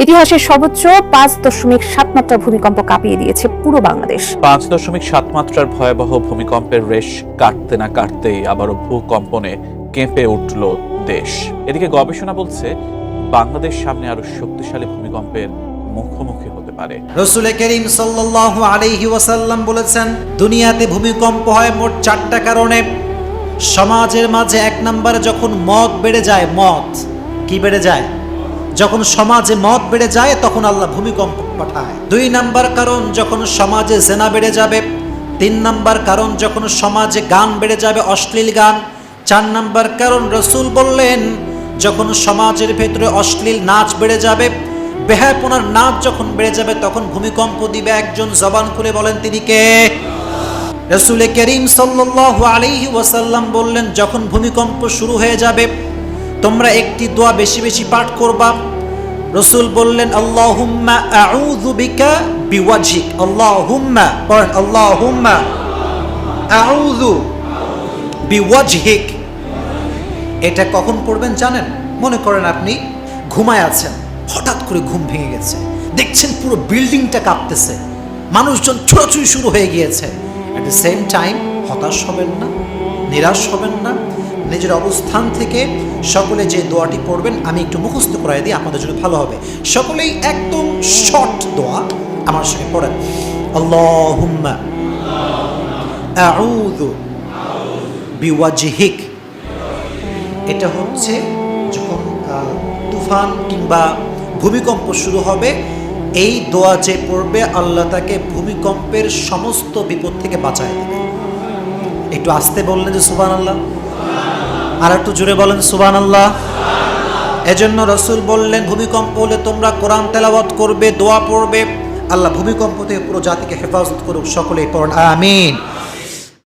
ইতিহাসের সর্বোচ্চ 5.7 মাত্রার ভূমিকম্প কাঁপিয়ে দিয়েছে পুরো বাংলাদেশ। 5.7 মাত্রার ভয়াবহ ভূমিকম্পের রেশ কাটতে না কাটতেই আবারও ভূকম্পনে কেঁপে উঠল দেশ। এদিকে গবেষণা বলছে বাংলাদেশ সামনে আরো শক্তিশালী ভূমিকম্পের মুখোমুখি হতে পারে। রাসূল করিম সাল্লাল্লাহু আলাইহি ওয়াসাল্লাম বলেছেন, দুনিয়াতে ভূমিকম্প হয় মোট 4টা কারণে। সমাজের মাঝে 1 নম্বরে যখন মদ বেড়ে যায়, মদ কি বেড়ে যায়? যখন সমাজে মদ বেড়ে যায় তখন আল্লাহ ভূমিকম্প পাঠায়। 2 নম্বর কারণ যখন সমাজে জেনা বেড়ে যাবে। 3 নম্বর কারণ যখন সমাজে গান বেড়ে যাবে, অশ্লীল গান। 4 নম্বর কারণ রাসূল বললেন যখন সমাজের ভেতরে অশ্লীল নাচ বেড়ে যাবে, বেহায়াপনার নাচ যখন বেড়ে যাবে তখন ভূমিকম্প দিবে একজন। জবান খুলে বলেন তিনি কে? রাসূল করিম সাল্লাল্লাহু আলাইহি ওয়াসাল্লাম বললেন যখন ভূমিকম্প শুরু হয়ে যাবে তোমরা একটি দোয়া বেশি বেশি পাঠ করবা। রাসূল বললেন আল্লাহুম্মা আউযু বিকা বিওয়াজহিক। আল্লাহুম্মা পড়েন, আল্লাহুম্মা আউযু বিওয়াজহিক। এটা কখন পড়বেন জানেন? মনে করেন আপনি ঘুমায় আছেন, হঠাৎ করে ঘুম ভেঙে গেছে, দেখছেন পুরো বিল্ডিংটা কাঁপতেছে, মানুষজন ছোড়াছুড়ি শুরু হয়ে গিয়েছে। অ্যাট দ্য সেম টাইম হতাশ হবেন না, নিরাশ হবেন না। নিজের অবস্থান থেকে সকলে যে দোয়াটি পড়বেন আমি একটু মুখস্থ করাই দিই, আপনাদের জন্য ভালো হবে। সকলেই একদম শর্ট দোয়া আমার সঙ্গে পড়েন। আল্লাহুম্মা আউযু বিওয়াজহিক। এটা হচ্ছে যখন তুফান কিংবা ভূমিকম্প শুরু হবে এই দোয়া যে পড়বে আল্লাহ তাকে ভূমিকম্পের সমস্ত বিপদ থেকে বাঁচায় দেবে। একটু আস্তে বললেন যে সুবহানাল্লাহ, আর একটু জোরে বলেন সুবহানাল্লাহ। এজন্য রাসূল বললেন ভূমিকম্প হলে তোমরা কোরআন তেলাওয়াত করবে, দোয়া পড়বে, আল্লাহ ভূমিকম্প থেকে পুরো জাতিকে হেফাজত করুক। সকলেই পড়েন আমিন।